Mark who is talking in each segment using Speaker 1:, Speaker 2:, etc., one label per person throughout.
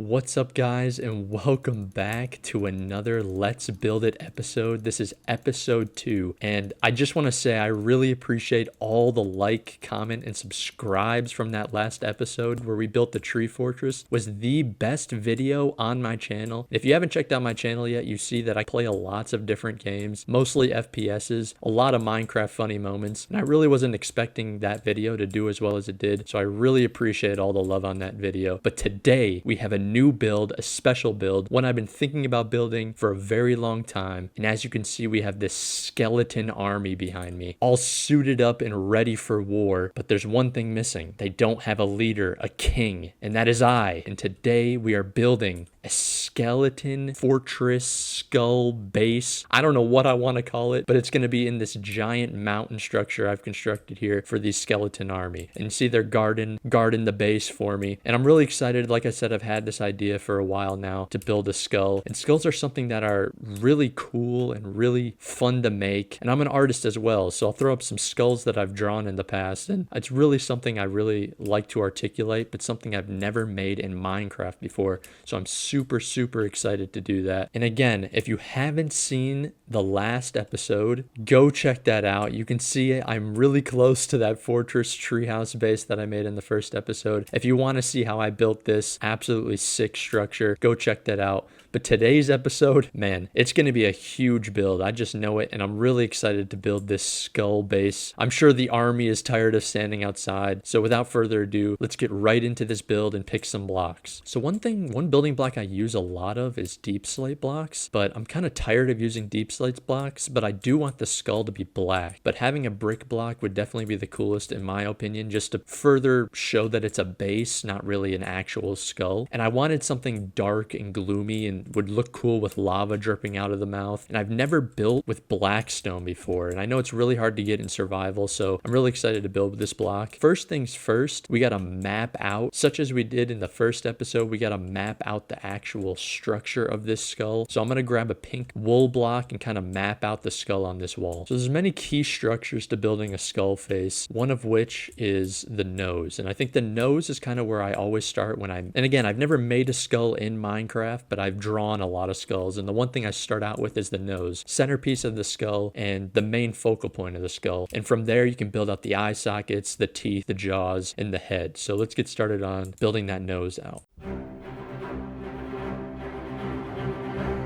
Speaker 1: What's up, guys, and welcome back to another Let's Build It episode. This is episode 2, and I just want to say I really appreciate all the like, comment, and subscribes from that last episode where we built the tree fortress. It was the best video on my channel. If you haven't checked out my channel yet, you see that I play lots of different games, mostly FPSs, a lot of Minecraft funny moments, and I really wasn't expecting that video to do as well as it did, so I really appreciate all the love on that video. But today, we have a new build, a special build, one I've been thinking about building for a very long time. And as you can see, we have this skeleton army behind me, all suited up and ready for war. But there's one thing missing. They don't have a leader, a king, and that is I. And today we are building a skeleton fortress skull base. I don't know what I want to call it, but it's going to be in this giant mountain structure I've constructed here for the skeleton army. And you see they're guarding the base for me. And I'm really excited. Like I said, I've had this idea for a while now to build a skull. And skulls are something that are really cool and really fun to make. And I'm an artist as well, so I'll throw up some skulls that I've drawn in the past. And it's really something I really like to articulate, but something I've never made in Minecraft before. So I'm super excited to do that. And again, if you haven't seen the last episode, go check that out. You can see I'm really close to that fortress treehouse base that I made in the first episode. If you want to see how I built this absolutely sick structure, go check that out. But today's episode, man, it's going to be a huge build. I just know it, and I'm really excited to build this skull base. I'm sure the army is tired of standing outside, so without further ado, let's get right into this build and pick some blocks. So one building block I use a lot of is deep slate blocks, but I'm kind of tired of using deep slate blocks, but I do want the skull to be black. But having a brick block would definitely be the coolest in my opinion, just to further show that it's a base, not really an actual skull. And I wanted something dark and gloomy and would look cool with lava dripping out of the mouth. And I've never built with black stone before, and I know it's really hard to get in survival, so I'm really excited to build this block. First things first, we got to map out, such as we did in the first episode, we got to map out the actual structure of this skull. So I'm going to grab a pink wool block and kind of map out the skull on this wall. So there's many key structures to building a skull face, one of which is the nose. And I think the nose is kind of where I always start and again, I've never made a skull in Minecraft, but I've drawn a lot of skulls, and the one thing I start out with is the nose, centerpiece of the skull, and the main focal point of the skull. And from there you can build out the eye sockets, the teeth, the jaws, and the head. So let's get started on building that nose out.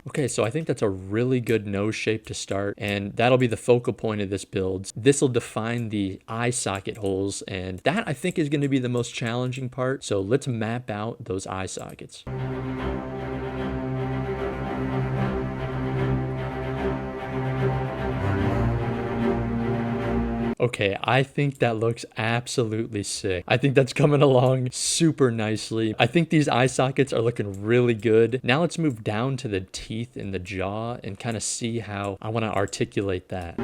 Speaker 1: Okay, so I think that's a really good nose shape to start, and that'll be the focal point of this build. This will define the eye socket holes, and that I think is going to be the most challenging part. So let's map out those eye sockets. Okay, I think that looks absolutely sick. I think that's coming along super nicely. I think these eye sockets are looking really good. Now let's move down to the teeth and the jaw and kind of see how I want to articulate that.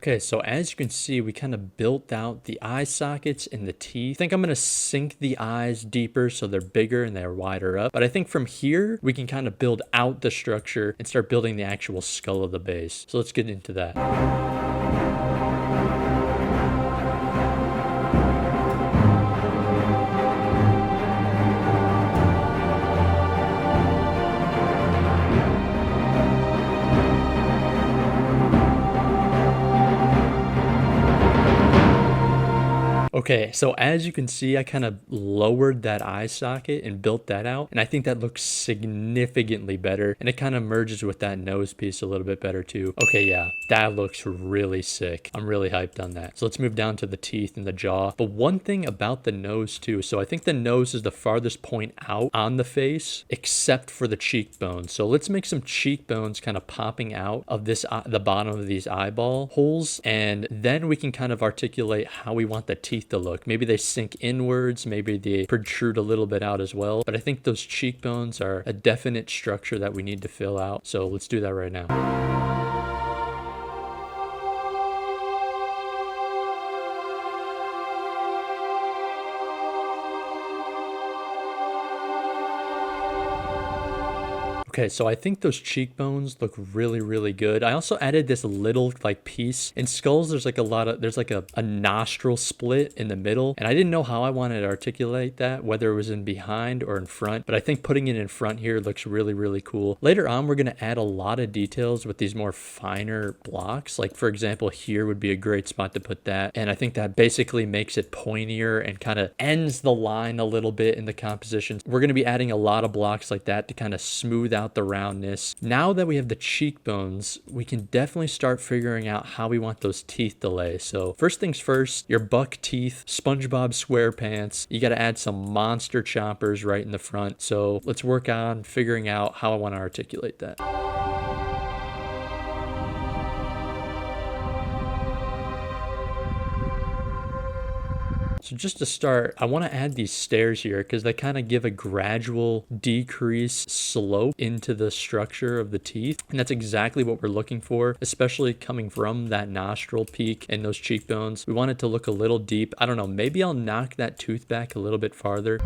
Speaker 1: Okay, so as you can see, we kind of built out the eye sockets and the teeth. I think I'm going to sink the eyes deeper so they're bigger and they're wider up. But I think from here, we can kind of build out the structure and start building the actual skull of the base. So let's get into that. Okay, so as you can see, I kind of lowered that eye socket and built that out, and I think that looks significantly better, and it kind of merges with that nose piece a little bit better too. Okay, yeah, that looks really sick. I'm really hyped on that. So let's move down to the teeth and the jaw. But one thing about the nose too, so I think the nose is the farthest point out on the face, except for the cheekbones. So let's make some cheekbones kind of popping out of this, the bottom of these eyeball holes, and then we can kind of articulate how we want the teeth to to look. Maybe they sink inwards, maybe they protrude a little bit out as well. But I think those cheekbones are a definite structure that we need to fill out. So let's do that right now. Okay, so I think those cheekbones look really, really good. I also added this little like piece. In skulls, there's like a nostril split in the middle. And I didn't know how I wanted to articulate that, whether it was in behind or in front. But I think putting it in front here looks really, really cool. Later on, we're going to add a lot of details with these more finer blocks. Like for example, here would be a great spot to put that. And I think that basically makes it pointier and kind of ends the line a little bit in the composition. We're going to be adding a lot of blocks like that to kind of smooth out the roundness. Now that we have the cheekbones, we can definitely start figuring out how we want those teeth to lay. So first things first, your buck teeth, SpongeBob SquarePants, you got to add some monster chompers right in the front. So let's work on figuring out how I want to articulate that. So just to start, I want to add these stairs here because they kind of give a gradual decrease slope into the structure of the teeth. And that's exactly what we're looking for, especially coming from that nostril peak and those cheekbones. We want it to look a little deep. I don't know, maybe I'll knock that tooth back a little bit farther.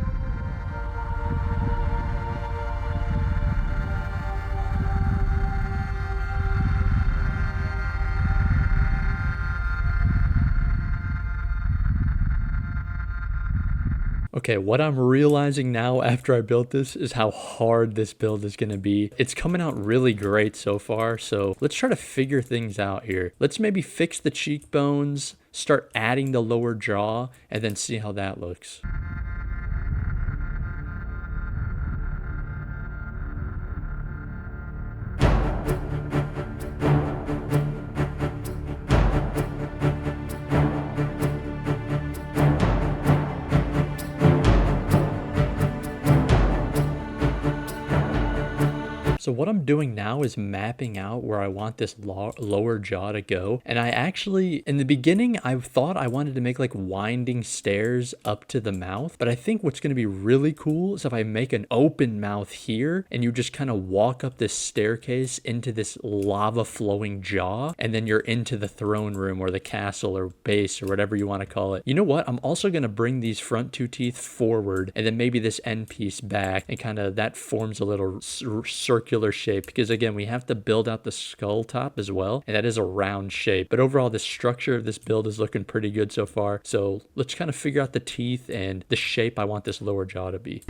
Speaker 1: Okay, what I'm realizing now after I built this is how hard this build is going to be. It's coming out really great so far, so let's try to figure things out here. Let's maybe fix the cheekbones, start adding the lower jaw, and then see how that looks. So what I'm doing now is mapping out where I want this lower jaw to go. And I actually, in the beginning, I thought I wanted to make like winding stairs up to the mouth. But I think what's going to be really cool is if I make an open mouth here and you just kind of walk up this staircase into this lava flowing jaw. And then you're into the throne room or the castle or base or whatever you want to call it. You know what? I'm also going to bring these front two teeth forward and then maybe this end piece back, and kind of that forms a little circular shape, because again, we have to build out the skull top as well, and that is a round shape. But overall, the structure of this build is looking pretty good so far. So let's kind of figure out the teeth and the shape I want this lower jaw to be.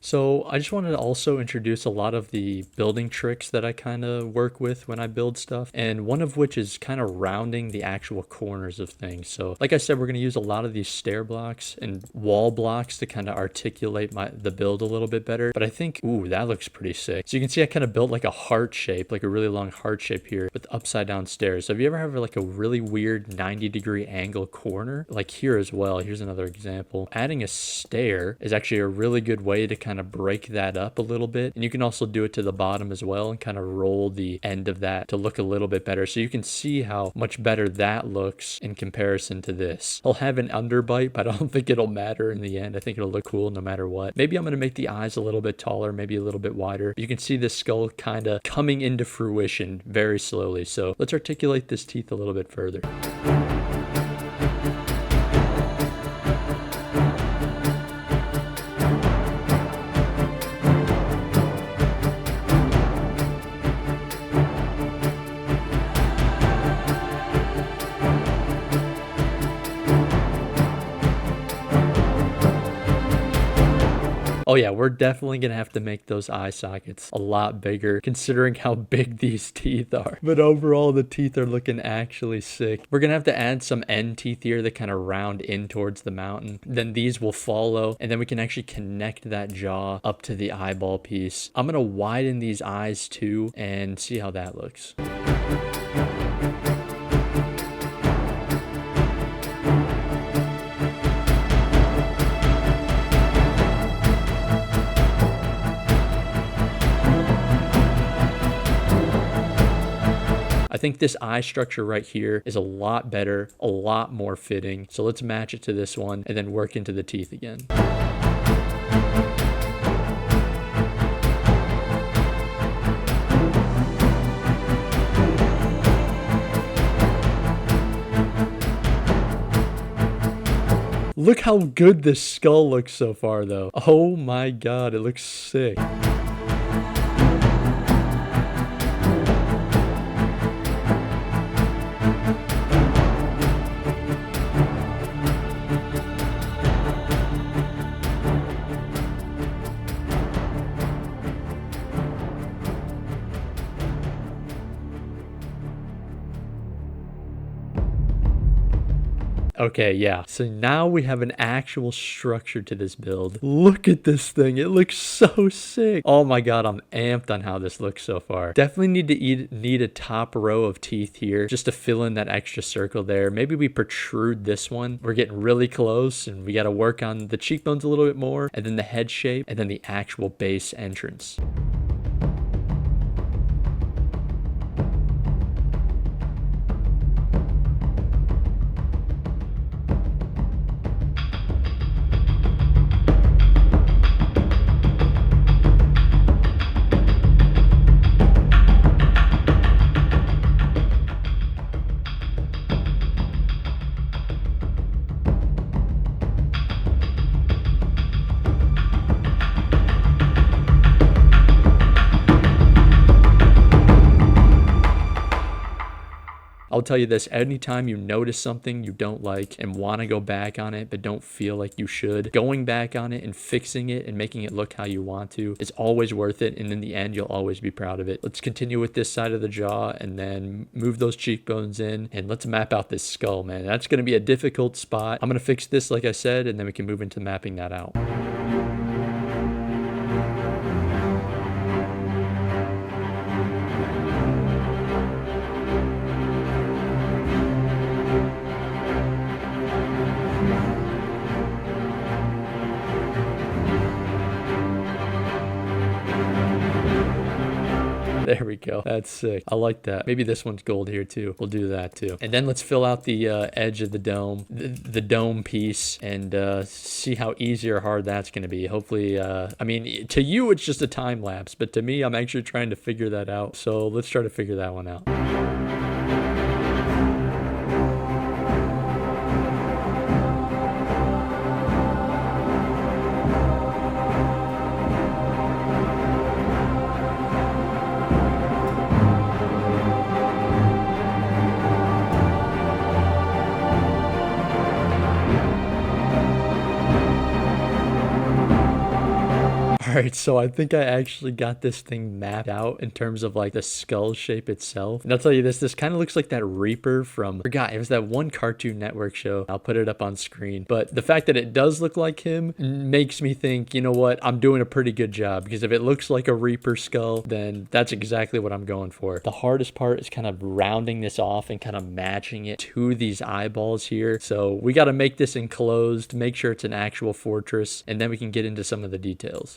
Speaker 1: So I just wanted to also introduce a lot of the building tricks that I kind of work with when I build stuff, and one of which is kind of rounding the actual corners of things. So like I said, we're going to use a lot of these stair blocks and wall blocks to kind of articulate the build a little bit better. But I think, ooh, that looks pretty sick. So you can see I kind of built like a heart shape, like a really long heart shape here with upside down stairs. So have you ever had like a really weird 90-degree angle corner? Like here as well. Here's another example. Adding a stair is actually a really good way to kind of break that up a little bit, and you can also do it to the bottom as well and kind of roll the end of that to look a little bit better, so you can see how much better that looks in comparison to this. I'll have an underbite, but I don't think it'll matter in the end. I think it'll look cool no matter what. Maybe I'm going to make the eyes a little bit taller, maybe a little bit wider. You can see this skull kind of coming into fruition very slowly, so let's articulate this teeth a little bit further. Oh yeah, we're definitely going to have to make those eye sockets a lot bigger considering how big these teeth are. But overall, the teeth are looking actually sick. We're going to have to add some end teeth here that kind of round in towards the mountain. Then these will follow, and then we can actually connect that jaw up to the eyeball piece. I'm going to widen these eyes too and see how that looks. think this eye structure right here is a lot better, a lot more fitting. So let's match it to this one and then work into the teeth again. Look how good this skull looks so far, though. Oh my god, it looks sick. Okay, yeah. So now we have an actual structure to this build. Look at this thing. It looks so sick. Oh my god, I'm amped on how this looks so far. Definitely need a top row of teeth here just to fill in that extra circle there. Maybe we protrude this one. We're getting really close and we got to work on the cheekbones a little bit more, and then the head shape, and then the actual base entrance. I'll tell you this, anytime you notice something you don't like and want to go back on it but don't feel like you should, going back on it and fixing it and making it look how you want to is always worth it, and in the end you'll always be proud of it. Let's continue with this side of the jaw and then move those cheekbones in, and let's map out this skull, man. That's going to be a difficult spot. I'm going to fix this like I said, and then we can move into mapping that out. There we go. That's sick. I like that. Maybe this one's gold here too. We'll do that too. And then let's fill out the edge of the dome, the dome piece, and see how easy or hard that's going to be. Hopefully, I mean, to you it's just a time lapse, but to me, I'm actually trying to figure that out. So let's try to figure that one out. Alright, so I think I actually got this thing mapped out in terms of like the skull shape itself. And I'll tell you this kind of looks like that Reaper from, I forgot, it was that one Cartoon Network show. I'll put it up on screen. But the fact that it does look like him makes me think, you know what, I'm doing a pretty good job. Because if it looks like a Reaper skull, then that's exactly what I'm going for. The hardest part is kind of rounding this off and kind of matching it to these eyeballs here. So we got to make this enclosed, make sure it's an actual fortress, and then we can get into some of the details.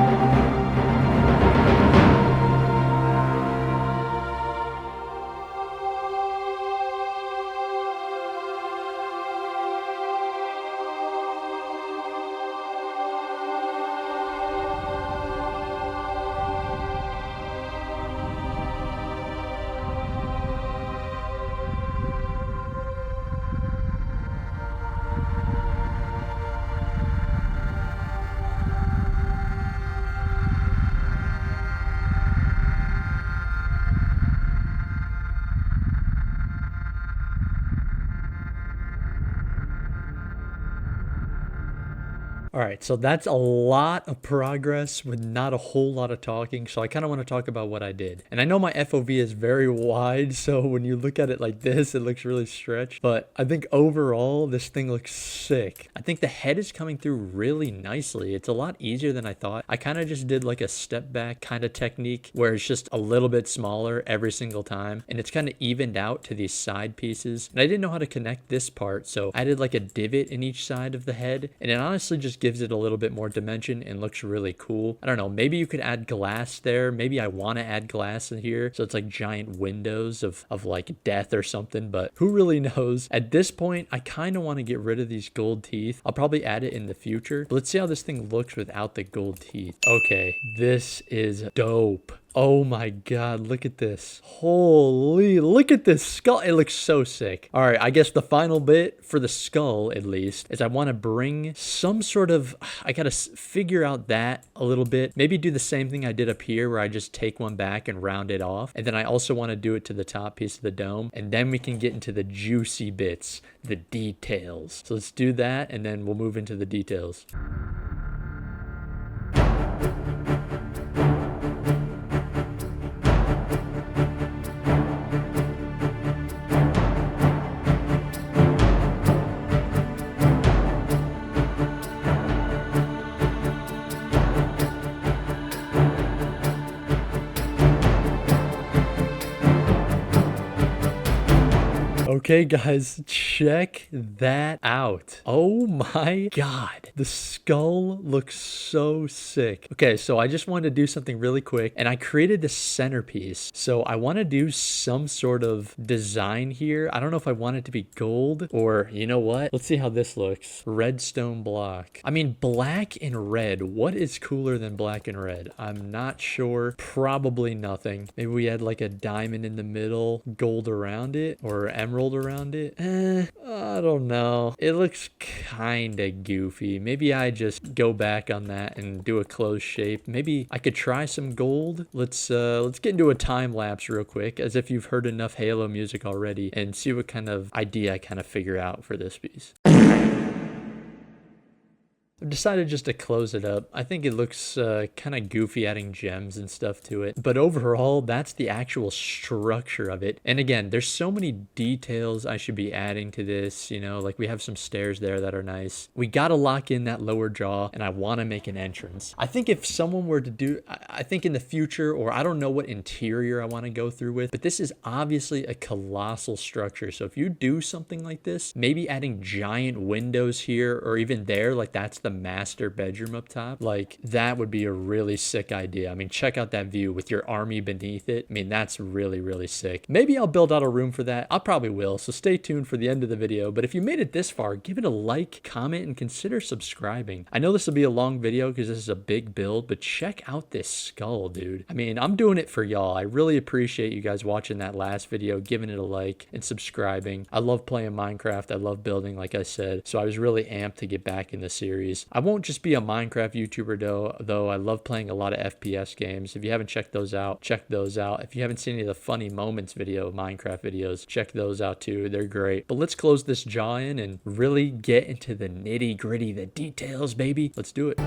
Speaker 1: All right, so that's a lot of progress with not a whole lot of talking. So I kind of want to talk about what I did. And I know my FOV is very wide, so when you look at it like this, it looks really stretched. But I think overall, this thing looks sick. I think the head is coming through really nicely. It's a lot easier than I thought. I kind of just did like a step back kind of technique where it's just a little bit smaller every single time. And it's kind of evened out to these side pieces. And I didn't know how to connect this part, so I did like a divot in each side of the head. And it honestly just gives it a little bit more dimension and looks really cool. I don't know, maybe you could add glass there. Maybe I want to add glass in here, so it's like giant windows of like death or something, but who really knows? At this point, I kind of want to get rid of these gold teeth. I'll probably add it in the future, but let's see how this thing looks without the gold teeth. Okay, this is dope. Oh my god, look at this. Holy, look at this skull. It looks so sick. All right, I guess the final bit for the skull, at least, is I want to bring some sort of, I gotta figure out that a little bit. Maybe do the same thing I did up here where I just take one back and round it off. And then I also want to do it to the top piece of the dome. And then we can get into the juicy bits, the details. So let's do that, and then we'll move into the details. Okay, guys, check that out. Oh my god. The skull looks so sick. Okay, so I just wanted to do something really quick, and I created the centerpiece. So I want to do some sort of design here. I don't know if I want it to be gold or, you know what? Let's see how this looks. Redstone block. I mean, black and red. What is cooler than black and red? I'm not sure. Probably nothing. Maybe we had like a diamond in the middle, gold around it, or emerald around it. I don't know. It looks kind of goofy. Maybe I just go back on that and do a closed shape. Maybe I could try some gold. Let's get into a time lapse real quick, as if you've heard enough Halo music already, and see what kind of idea I kind of figure out for this piece. I've decided just to close it up. I think it looks kind of goofy adding gems and stuff to it. But overall, that's the actual structure of it. And again, there's so many details I should be adding to this. You know, like we have some stairs there that are nice. We got to lock in that lower jaw, and I want to make an entrance. I think if someone were to do, I think in the future, or I don't know what interior I want to go through with, but this is obviously a colossal structure. So if you do something like this, maybe adding giant windows here or even there, like that's the master bedroom up top, like that would be a really sick idea. I mean, check out that view with your army beneath it. I mean, that's really sick. Maybe I'll build out a room for that. I probably will, so stay tuned for the end of the video. But if you made it this far, give it a like, comment, and consider subscribing. I know this will be a long video because this is a big build, but check out this skull, dude. I mean, I'm doing it for y'all. I really appreciate you guys watching that last video, giving it a like, and subscribing. I love playing Minecraft. I love building, like I said, so I was really amped to get back in the series. I won't just be a Minecraft YouTuber though. I love playing a lot of FPS games. If you haven't checked those out, check those out. If you haven't seen any of the funny moments Minecraft videos, check those out too. They're great. But let's close this jaw in and really get into the nitty gritty, the details, baby. Let's do it.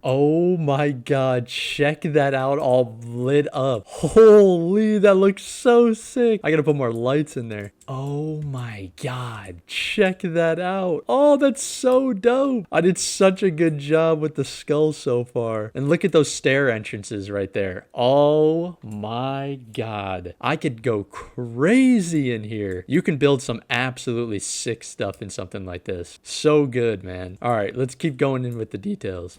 Speaker 1: Oh my god, check that out, all lit up. Holy, that looks so sick. I gotta put more lights in there. Oh my god, check that out. Oh, that's so dope. I did such a good job with the skull so far. And look at those stair entrances right there. Oh my god. I could go crazy in here. You can build some absolutely sick stuff in something like this. So good, man. All right, let's keep going in with the details.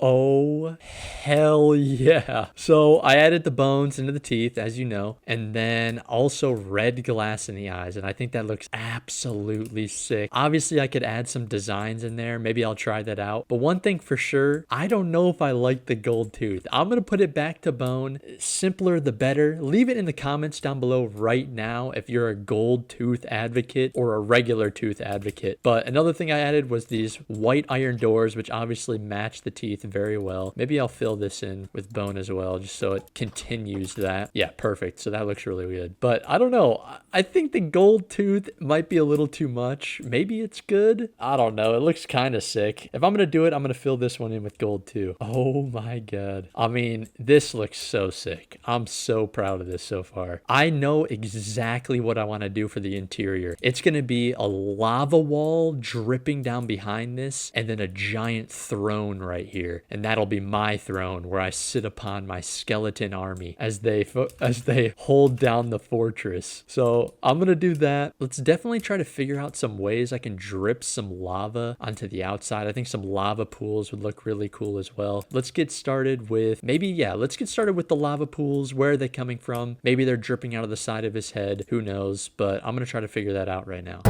Speaker 1: Oh Hell yeah. So I added the bones into the teeth, as you know, and then also red glass in the eyes. And I think that looks absolutely sick. Obviously, I could add some designs in there. Maybe I'll try that out. But one thing for sure, I don't know if I like the gold tooth. I'm going to put it back to bone. Simpler the better. Leave it in the comments down below right now if you're a gold tooth advocate or a regular tooth advocate. But another thing I added was these white iron doors, which obviously match the teeth very well. Maybe I'll fill this in with bone as well, just so it continues that. Yeah, perfect. So that looks really good. But I don't know. I think the gold tooth might be a little too much. Maybe it's good. I don't know. It looks kind of sick. If I'm going to do it, I'm going to fill this one in with gold too. Oh my God. I mean, this looks so sick. I'm so proud of this so far. I know exactly what I want to do for the interior. It's going to be a lava wall dripping down behind this, and then a giant throne right here. And that'll be my throne where I sit upon my skeleton army as they hold down the fortress. So I'm going to do that. Let's definitely try to figure out some ways I can drip some lava onto the outside. I think some lava pools would look really cool as well. Let's get started with let's get started with the lava pools. Where are they coming from? Maybe they're dripping out of the side of his head. Who knows? But I'm going to try to figure that out right now.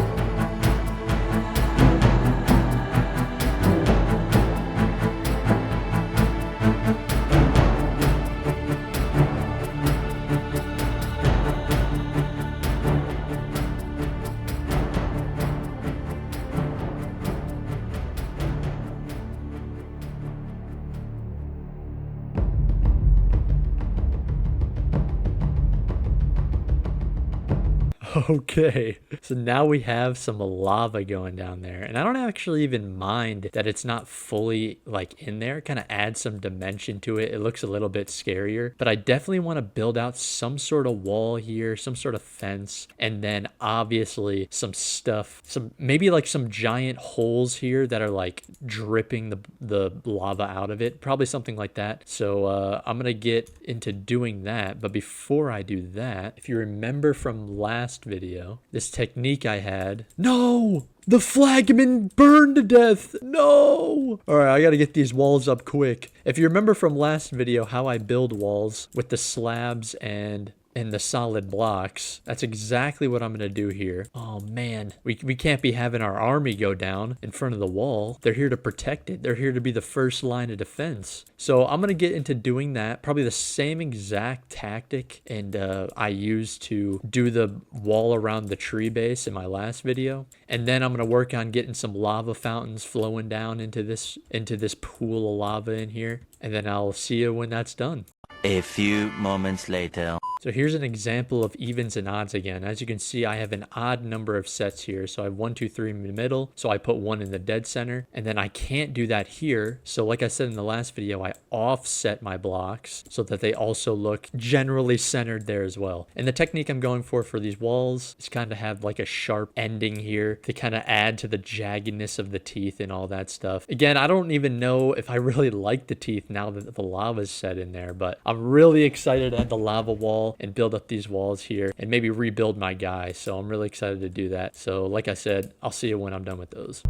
Speaker 1: Okay, so now we have some lava going down there, and I don't actually even mind that it's not fully like in there. Kind of adds some dimension to it. It looks a little bit scarier, but I definitely want to build out some sort of wall here, some sort of fence, and then obviously some stuff, maybe like some giant holes here that are like dripping the lava out of it, probably something like that. So I'm gonna get into doing that, but before I do that, if you remember from last video, this technique I had. No! The flagman burned to death. No! All right, I got to get these walls up quick. If you remember from last video how I build walls with the slabs and the solid blocks, that's exactly what I'm going to do here. Oh man, we can't be having our army go down in front of the wall. They're here to protect it. They're here to be the first line of defense. So I'm going to get into doing that, probably the same exact tactic and I used to do the wall around the tree base in my last video. And then I'm going to work on getting some lava fountains flowing down into this pool of lava in here. And then I'll see you when that's done.
Speaker 2: A few moments later.
Speaker 1: So here's an example of evens and odds again. As you can see, I have an odd number of sets here. So I have 1, 2, 3 in the middle. So I put 1 in the dead center. And then I can't do that here. So like I said in the last video, I offset my blocks so that they also look generally centered there as well. And the technique I'm going for these walls is kind of have like a sharp ending here to kind of add to the jaggedness of the teeth and all that stuff. Again, I don't even know if I really like the teeth now that the lava's set in there, but I'm really excited to add the lava wall and build up these walls here and maybe rebuild my guy. So I'm really excited to do that. So like I said, I'll see you when I'm done with those.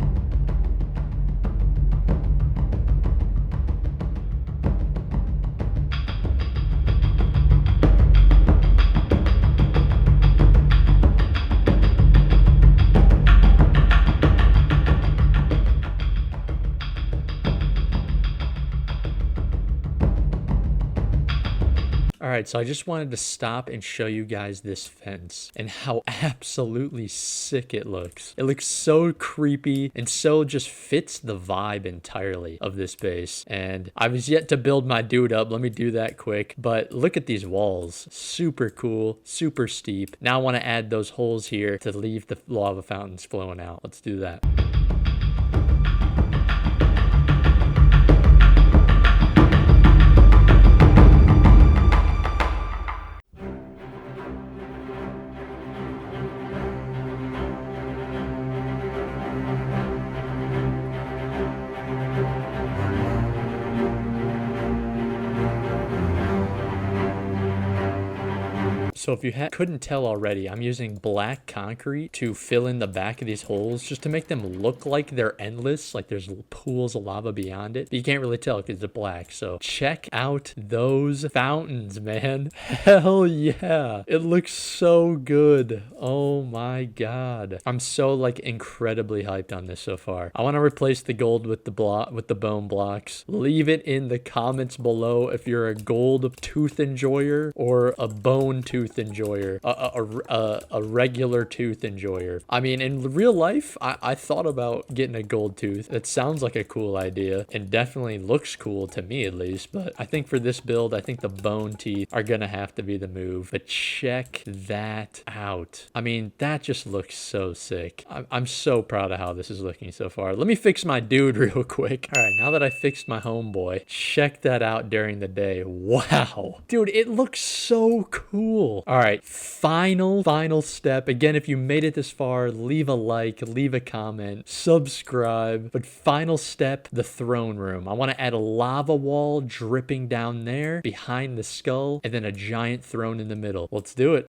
Speaker 1: All right, so I just wanted to stop and show you guys this fence and how absolutely sick it looks. It looks so creepy and so just fits the vibe entirely of this base. And I was yet to build my dude up. Let me do that quick. But look at these walls. Super cool, super steep. Now I want to add those holes here to leave the lava fountains flowing out. Let's do that. So if you couldn't tell already, I'm using black concrete to fill in the back of these holes just to make them look like they're endless, like there's pools of lava beyond it. But you can't really tell because it's black. So check out those fountains, man. Hell yeah. It looks so good. Oh my God. I'm so like incredibly hyped on this so far. I want to replace the gold with the bone blocks. Leave it in the comments below if you're a gold tooth enjoyer or a bone tooth enjoyer, a regular tooth enjoyer. I mean, in real life, I thought about getting a gold tooth. It sounds like a cool idea and definitely looks cool to me at least, but I think for this build, I think the bone teeth are gonna have to be the move. But check that out. I mean, that just looks so sick. I'm so proud of how this is looking so far. Let me fix my dude real quick. All right, now that I fixed my homeboy, check that out during the day. Wow. Dude, it looks so cool. All right, final step. Again, if you made it this far, leave a like, leave a comment, subscribe. But final step, the throne room. I want to add a lava wall dripping down there behind the skull and then a giant throne in the middle. Let's do it.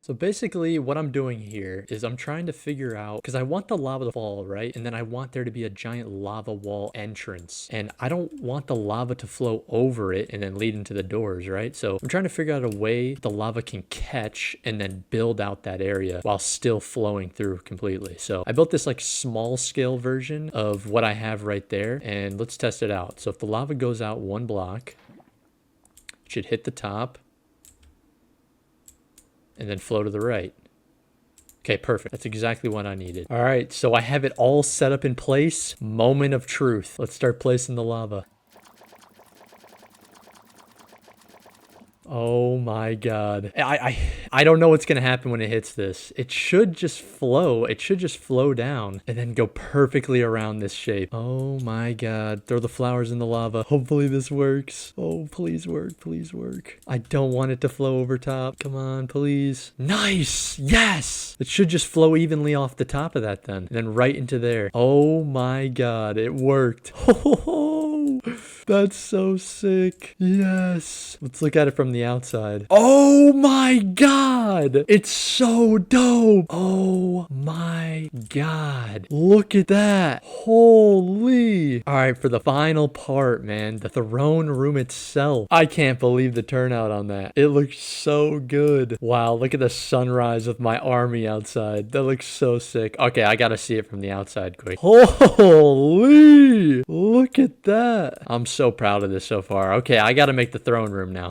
Speaker 1: So basically what I'm doing here is I'm trying to figure out, because I want the lava to fall, right? And then I want there to be a giant lava wall entrance. And I don't want the lava to flow over it and then lead into the doors, right? So I'm trying to figure out a way the lava can catch and then build out that area while still flowing through completely. So I built this like small scale version of what I have right there, and let's test it out. So if the lava goes out one block, it should hit the top and then flow to the right. Okay, perfect. That's exactly what I needed. All right, so I have it all set up in place. Moment of truth. Let's start placing the lava. Oh my God. I don't know what's going to happen when it hits this. It should just flow. It should just flow down and then go perfectly around this shape. Oh my God. Throw the flowers in the lava. Hopefully this works. Oh, please work. Please work. I don't want it to flow over top. Come on, please. Nice. Yes. It should just flow evenly off the top of that then. And then right into there. Oh my God. It worked. Oh, that's so sick. Yes. Let's look at it from the outside. Oh my God. It's so dope. Oh my God. Look at that. Holy. All right, for the final part, man, the throne room itself. I can't believe the turnout on that. It looks so good. Wow, look at the sunrise with my army outside. That looks so sick. Okay, I gotta see it from the outside quick. Holy. Look at that. I'm so proud of this so far. Okay, I gotta make the throne room now.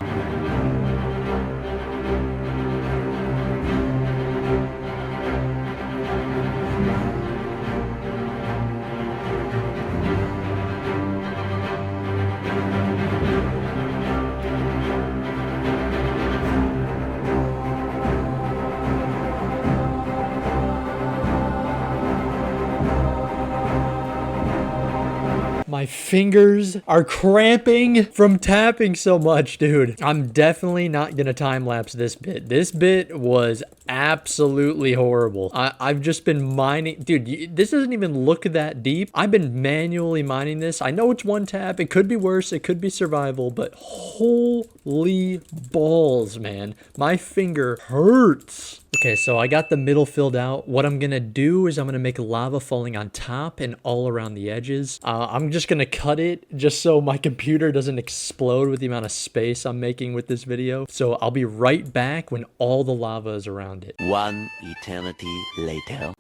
Speaker 1: My fingers are cramping from tapping so much, dude. I'm definitely not gonna time lapse this bit. This bit was absolutely horrible. I've just been mining. Dude, this doesn't even look that deep. I've been manually mining this. I know it's one tap. It could be worse. It could be survival, but holy balls, man. My finger hurts. Okay, so I got the middle filled out. What I'm gonna do is I'm gonna make lava falling on top and all around the edges. I'm just gonna cut it just so my computer doesn't explode with the amount of space I'm making with this video. So I'll be right back when all the lava is around it.
Speaker 2: One eternity later.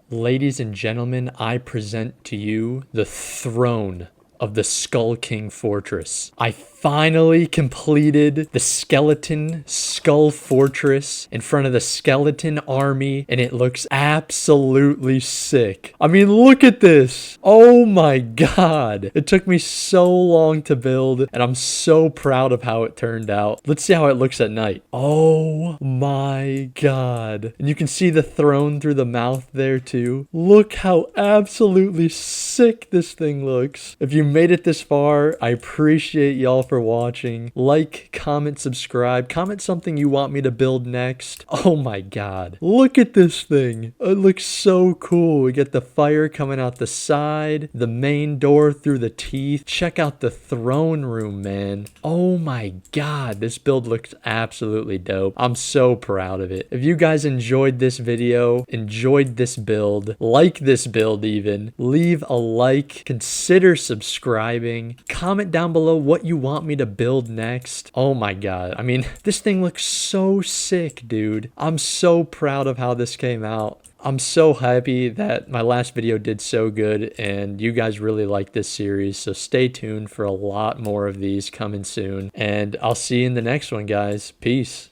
Speaker 1: Ladies and gentlemen, I present to you the throne of the Skull King Fortress. I finally completed the skeleton skull fortress in front of the skeleton army, and it looks absolutely sick. I mean, look at this. Oh my God. It took me so long to build, and I'm so proud of how it turned out. Let's see how it looks at night. Oh my God. And you can see the throne through the mouth there too. Look how absolutely sick this thing looks. If you made it this far, I appreciate y'all for for watching. Like, comment, subscribe. Comment something you want me to build next. Oh my god. Look at this thing. It looks so cool. We get the fire coming out the side, the main door through the teeth. Check out the throne room, man. Oh my god. This build looks absolutely dope. I'm so proud of it. If you guys enjoyed this video, enjoyed this build, like this build even, leave a like, consider subscribing, comment down below what you want me to build next. Oh my god. I mean, this thing looks so sick, dude. I'm so proud of how this came out. I'm so happy that my last video did so good and you guys really like this series. So stay tuned for a lot more of these coming soon. And I'll see you in the next one, guys. Peace.